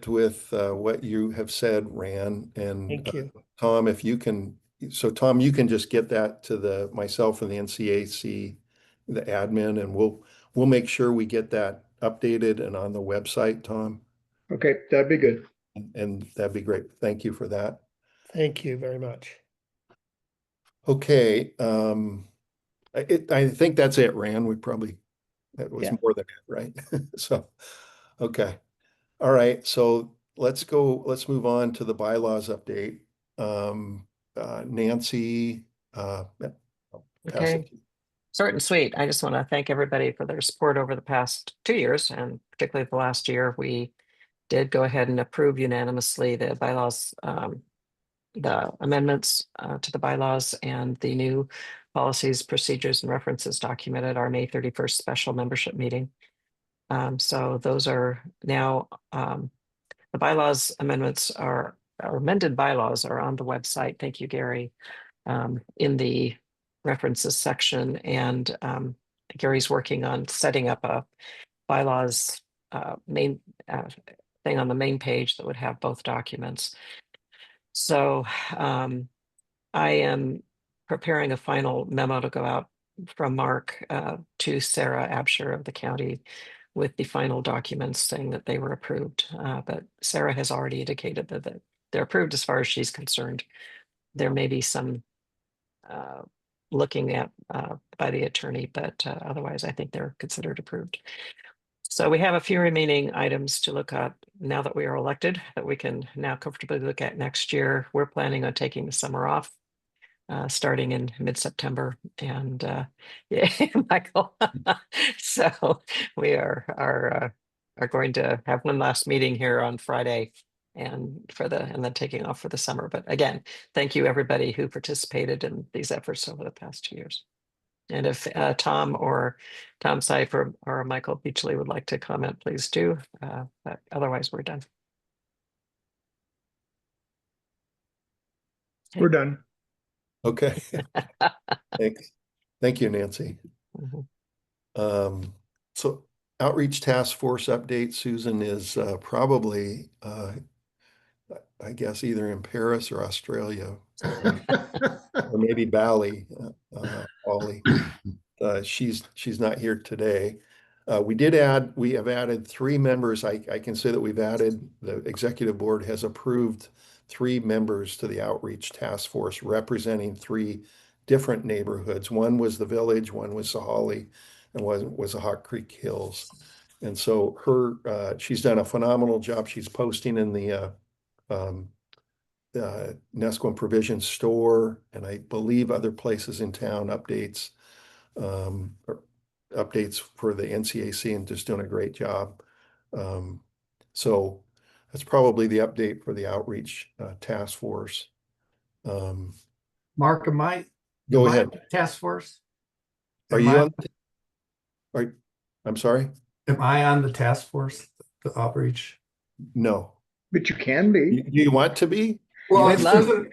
with what you have said, Ran, and Thank you. Tom, if you can, so Tom, you can just get that to myself and the NCAC, the admin, and we'll make sure we get that updated and on the website, Tom, Okay, that'd be good. and that'd be great. Thank you for that. Thank you very much. Okay, I think that's it, Ran. That was Yeah. more than it, right? So, okay. All right, so let's move on to the bylaws update. Nancy, yeah, I'll pass Okay. it to you. Short and sweet. I just want to thank everybody for their support over the past 2 years, and particularly the last year. We did go ahead and approve unanimously the bylaws, the amendments to the bylaws, and the new policies, procedures, and references document at our May 31st special membership meeting. So those are now, the bylaws amendments our amended bylaws are on the website. Thank you, Gary. In the references section, and Gary's working on setting up a bylaws main thing on the main page that would have both documents. So I am preparing a final memo to go out from Mark to Sarah Absher of the county with the final documents saying that they were approved. But Sarah has already indicated that they're approved as far as she's concerned. There may be some looking at by the attorney, but otherwise I think they're considered approved. So we have a few remaining items to look at now that we are elected that we can now comfortably look at next year. We're planning on taking the summer off starting in mid-September, and yeah, Michael. So we are going to have one last meeting here on Friday, and then taking off for the summer. But again, thank you everybody who participated in these efforts over the past 2 years. And if Tom Seif or Michael Beachley would like to comment, please do. But otherwise, we're done. We're done. Okay. Thanks. Thank you, Nancy. Mhm. So outreach task force update, Susan is probably, I guess, either in Paris or Australia, or maybe Bali, Ollie. She's not here today. We have added 3 members. I can say that the executive board has approved 3 members to the outreach task force representing 3 different neighborhoods. One was the Village, one was Sahalee, and one was the Hawk Creek Hills. And so she's done a phenomenal job. She's posting in the Nesquim Provision store, and I believe other places in town, updates for the NCAC, and just doing a great job. So that's probably the update for the outreach task force. Mark, am I? Go am I ahead. on the task force? Are Am you I- on? I'm sorry? Am I on the task force, the outreach? No. But you can be. Do you want to be? Well, We'd love-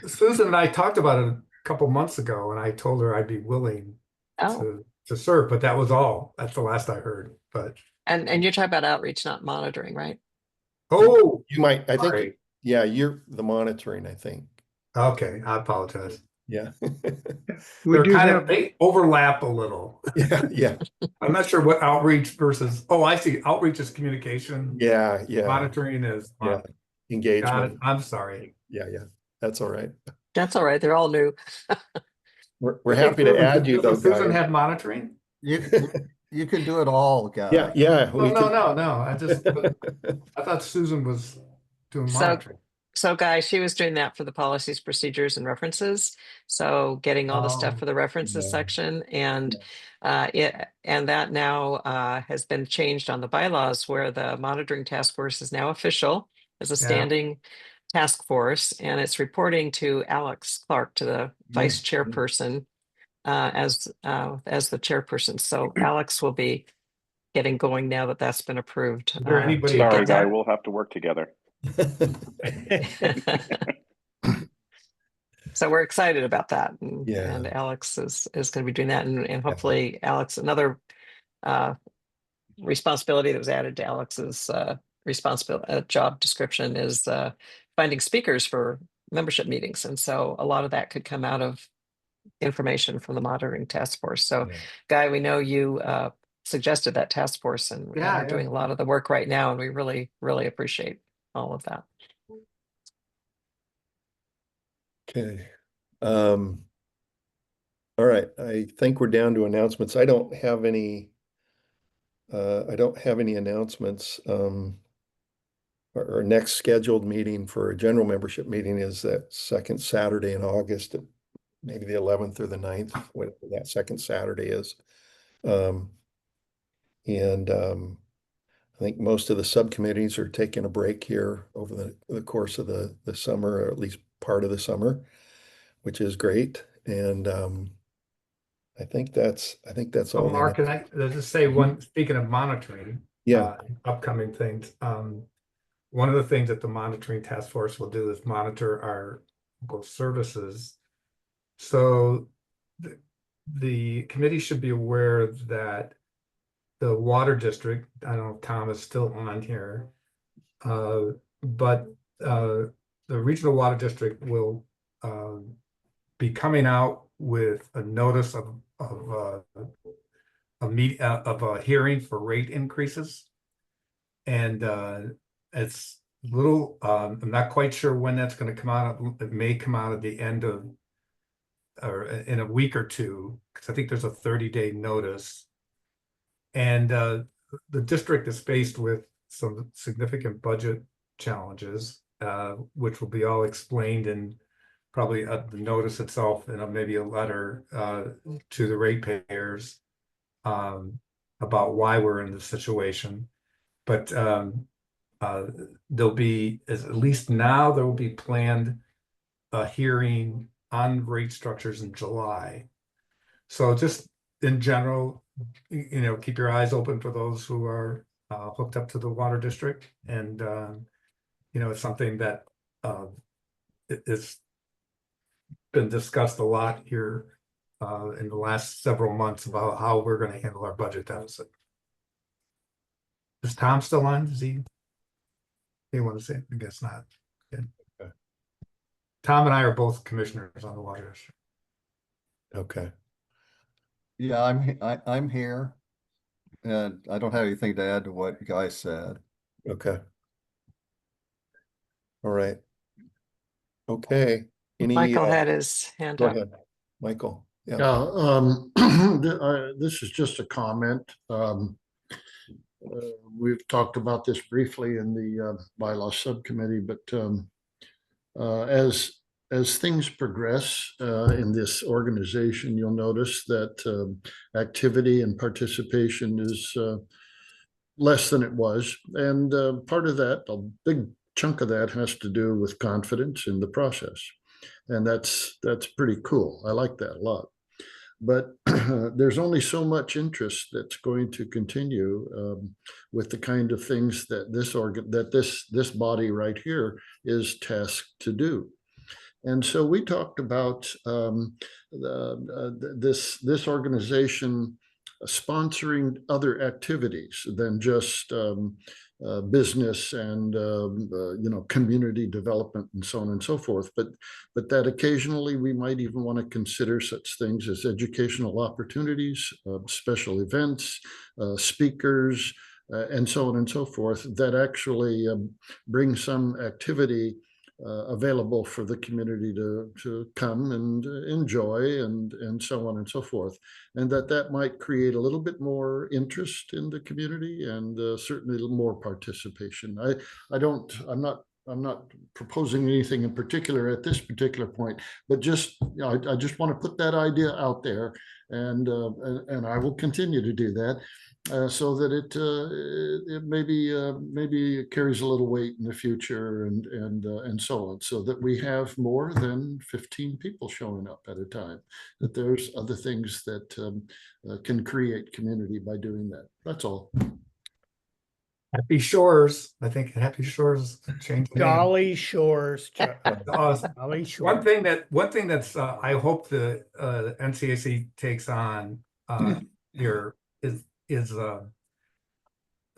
Susan and I talked about it a couple months ago, and I told her I'd be willing Oh, to serve, but that was all. That's the last I heard. But and you're talking about outreach, not monitoring, right? oh, You might, I think, sorry. yeah, you're the monitoring, I think. Okay, I apologize. Yeah. We They're do kind have, of, they overlap a little. Yeah. I'm not sure what outreach versus, oh, I see. Outreach is communication. Yeah. Yeah. Monitoring is. Yeah. Got it. Engagement. I'm sorry. Yeah. That's all right. That's all right. They're all new. We're happy to add you though, Doesn't Susan guys. have monitoring? You can do it all, guys. Yeah. Oh, no. I thought Susan was doing So- monitoring. So guys, she was doing that for the policies, procedures, and references. So getting all the stuff for the references Yeah. section, and that now has been changed on the bylaws, where the monitoring task force is now official as a standing task force, and it's reporting to Alex Clark, to the vice chairperson, as the chairperson. So Alex will be getting going now that that's been approved. Is there anybody- to Sorry, get Guy, that- we'll have to work together. So we're excited about that. And, Yeah. and Alex is going to be doing that. And hopefully Alex, another responsibility that was added to Alex's responsibility job description is finding speakers for membership meetings. And so a lot of that could come out of information from the monitoring task force. So Yeah. Guy, we know you suggested that task force, and Yeah, we're doing a lot of the work right now. And we really, really appreciate all of that. Okay. All right, I think we're down to announcements. I don't have any announcements. Our next scheduled meeting for a general membership meeting is that second Saturday in August, maybe the 11th or the 9th, whatever that second Saturday is. I think most of the subcommittees are taking a break here over the course of the summer, or at least part of the summer, which is great. And I think that's So all. Mark, can I just say one, speaking of monitoring, Yeah. upcoming things, one of the things that the monitoring task force will do is monitor our local services. So the committee should be aware that the water district, I don't know if Tom is still on here, but the regional water district will be coming out with a notice of a hearing for rate increases. And it's a little, I'm not quite sure when that's going to come out. It may come out at the end of, or in a week or two, because I think there's a 30-day notice. And the district is faced with some significant budget challenges, which will be all explained in probably the notice itself, and maybe a letter to the ratepayers about why we're in this situation. But there'll be, at least now, there will be planned a hearing on rate structures in July. So just in general, keep your eyes open for those who are hooked up to the water district. And, it's something that it's been discussed a lot here in the last several months about how we're going to handle our budget deficit. Is Tom still on? Does he want to say? I guess not. Good. Okay. Tom and I are both commissioners on the water district. Okay. Yeah, I'm here, and I don't have anything to add to what Guy said. Okay. All right. Okay. Michael had his hand Go up. ahead, Michael. Yeah. This is just a comment. We've talked about this briefly in the bylaw subcommittee, but as things progress in this organization, you'll notice that activity and participation is less than it was. And part of that, a big chunk of that, has to do with confidence in the process. And that's pretty cool. I like that a lot. But there's only so much interest that's going to continue with the kind of things that this body right here is tasked to do. And so we talked about this organization sponsoring other activities than just business and community development and so on and so forth, but that occasionally we might even want to consider such things as educational opportunities, special events, speakers, and so on and so forth, that actually bring some activity available for the community to come and enjoy and so on and so forth, and that might create a little bit more interest in the community and certainly a little more participation. I'm not proposing anything in particular at this particular point, but just I just want to put that idea out there, and I will continue to do that. so that it maybe carries a little weight in the future and so on, so that we have more than 15 people showing up at a time. That there's other things that can create community by doing that. That's all. Happy Shores, I think Happy Shores changed the name. Dolly Shores. Chuck. Awesome. Dolly One Shores. thing that's I hope the NCAC takes on here is the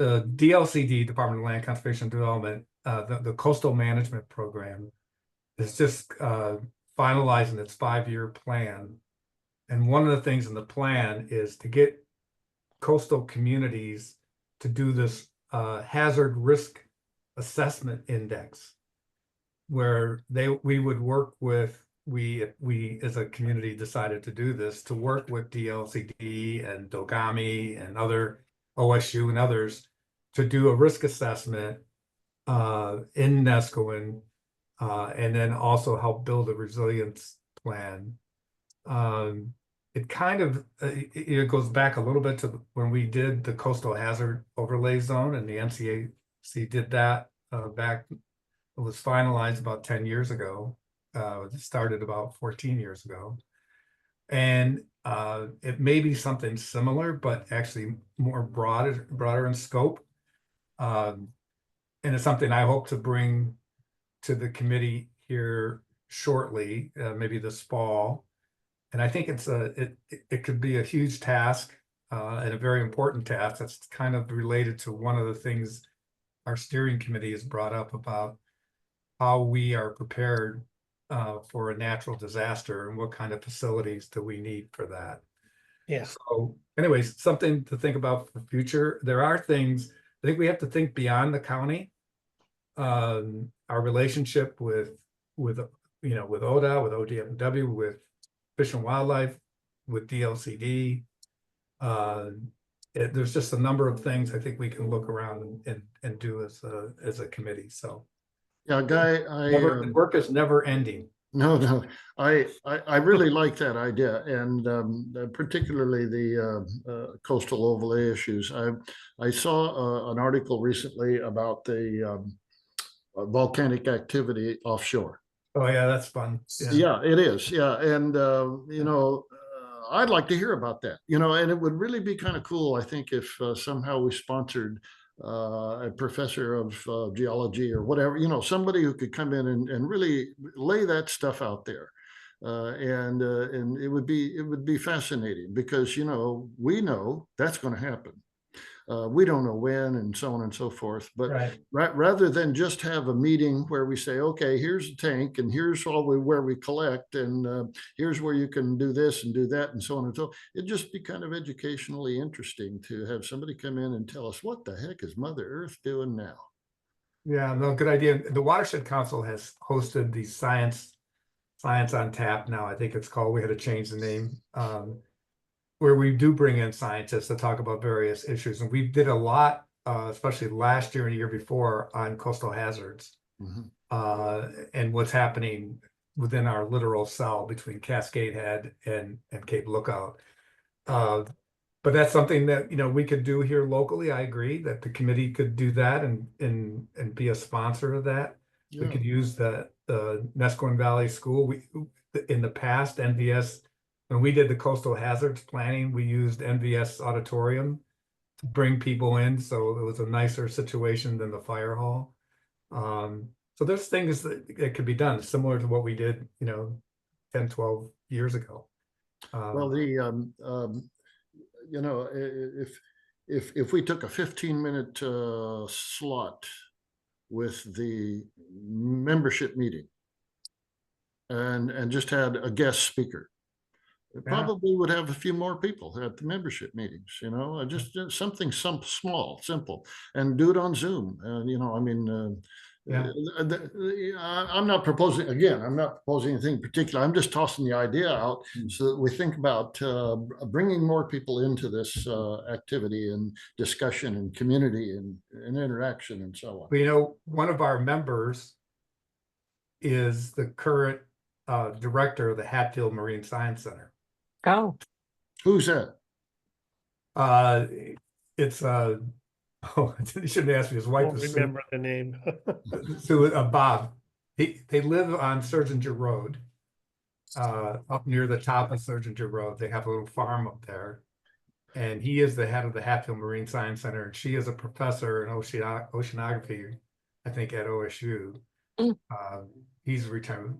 DLCD, Department of Land Conservation and Development, the Coastal Management Program is just finalizing its 5-year plan. And one of the things in the plan is to get coastal communities to do this hazard risk assessment index, where we would work with, we as a community decided to do this, to work with DLCD and Dogami and other OSU and others to do a risk assessment in Neskowin, and then also help build a resilience plan. It kind of it goes back a little bit to when we did the coastal hazard overlay zone, and the NCAC did that back. It was finalized about 10 years ago. It started about 14 years ago. And it may be something similar, but actually more broader in scope. And it's something I hope to bring to the committee here shortly, maybe this fall. And I think it could be a huge task and a very important task that's kind of related to one of the things our steering committee has brought up about how we are prepared for a natural disaster and what kind of facilities do we need for that. Yeah. So anyways, something to think about for the future. There are things, I think we have to think beyond the county. Our relationship with ODA, with ODFW, with Fish and Wildlife, with DLCD. There's just a number of things I think we can look around and do as a committee. So Yeah, Guy, the work is never ending. No, I really like that idea, and particularly the coastal overlay issues. I saw an article recently about the volcanic activity offshore. Oh yeah, that's fun. Yeah, it is. Yeah, and I'd like to hear about that. And it would really be kind of cool, I think, if somehow we sponsored a professor of geology or whatever, somebody who could come in and really lay that stuff out there. And it would be fascinating because, we know that's going to happen. We don't know when and so on and so forth, but rather than just have a meeting where we say, okay, here's a tank and here's where we collect and here's where you can do this and do that and so on and so on. It'd just be kind of educationally interesting to have somebody come in and tell us what the heck is Mother Earth doing now. Yeah, no, good idea. The Watershed Council has hosted the Science on Tap now, I think it's called. We had to change the name. Where we do bring in scientists to talk about various issues. And we did a lot, especially last year and the year before, on coastal hazards and what's happening within our littoral cell between Cascade Head and Cape Lookout. But that's something that, we could do here locally. I agree that the committee could do that and be a sponsor of that. Yeah. We could use the Neskowin Valley School. In the past, NVS, when we did the coastal hazards planning, we used NVS Auditorium to bring people in. So it was a nicer situation than the fire hall. So there's things that could be done similar to what we did, 10, 12 years ago. Well, if we took a 15-minute slot with the membership meeting and just had a guest speaker, it probably would have a few more people at the membership meetings, just something small, simple, and do it on Zoom. I'm not proposing anything particular. I'm just tossing the idea out so that we think about bringing more people into this activity and discussion and community and interaction and so on. Well, one of our members is the current director of the Hatfield Marine Science Center. Oh, who's that? it's oh, you shouldn't ask me. His wife Won't is remember the name. Bob. They live on Surgenger Road, up near the top of Surgenger Road. They have a little farm up there. And he is the head of the Hatfield Marine Science Center, and she is a professor in oceanography, I think, at OSU. Mm. He's retired.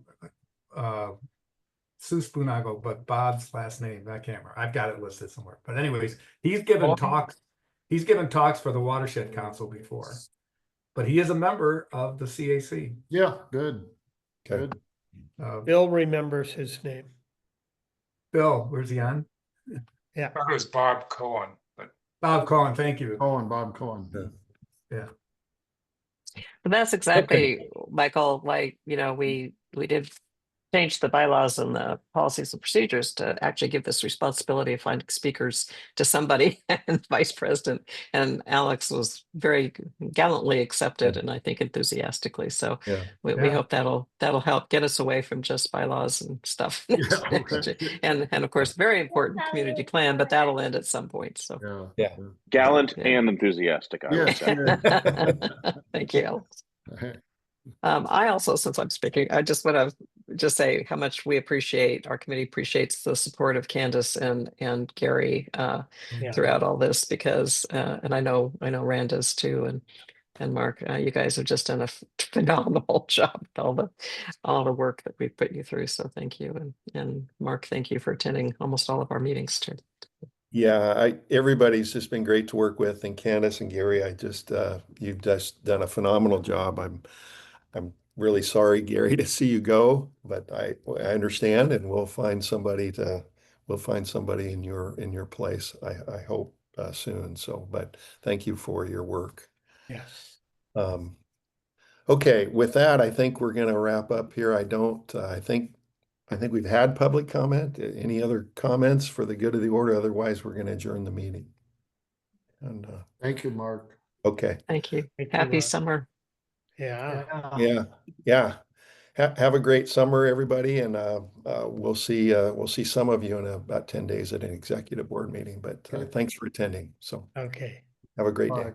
Sue Spoonagle, but Bob's last name, I can't remember. I've got it listed somewhere. But anyways, he's given talks. He's given talks for the Watershed Council before, but he is a member of the CAC. Yeah, good, Okay. good. Bill remembers his name. Bill, where's he on? Yeah. It was Bob Cohen, but Bob Cohen, thank you. Bob Cohen. Yeah. But that's exactly, Michael, why, we did change the bylaws and the policies and procedures to actually give this responsibility of finding speakers to somebody and vice president. And Alex was very gallantly accepted and I think enthusiastically. So Yeah. we Yeah. hope that'll help get us away from just bylaws and stuff. And of course, very important community plan, but that'll end at some point. So Yeah. Gallant Yeah. and enthusiastic, I would Yes, say. thank you, Alex. I also, since I'm speaking, I just want to say how much we appreciate, our committee appreciates the support of Candace and Gary Yeah. throughout all this because, and I know Rand does too, and Mark, you guys have just done a phenomenal job with all the work that we've put you through. So thank you, and Mark, thank you for attending almost all of our meetings too. Yeah, everybody's just been great to work with, and Candace and Gary, you've just done a phenomenal job. I'm really sorry, Gary, to see you go, but I understand, and we'll find somebody in your place. I hope soon. So, but thank you for your work. Yes. Okay, with that, I think we're going to wrap up here. I think we've had public comment. Any other comments for the good of the order? Otherwise, we're going to adjourn the meeting. And thank you, Mark. okay. Thank you. Thank you, Happy Mark. summer. Yeah. Yeah. Have a great summer, everybody, and we'll see some of you in about 10 days at an executive board meeting. But Okay. thanks for attending. So Okay. have a great day. Bye.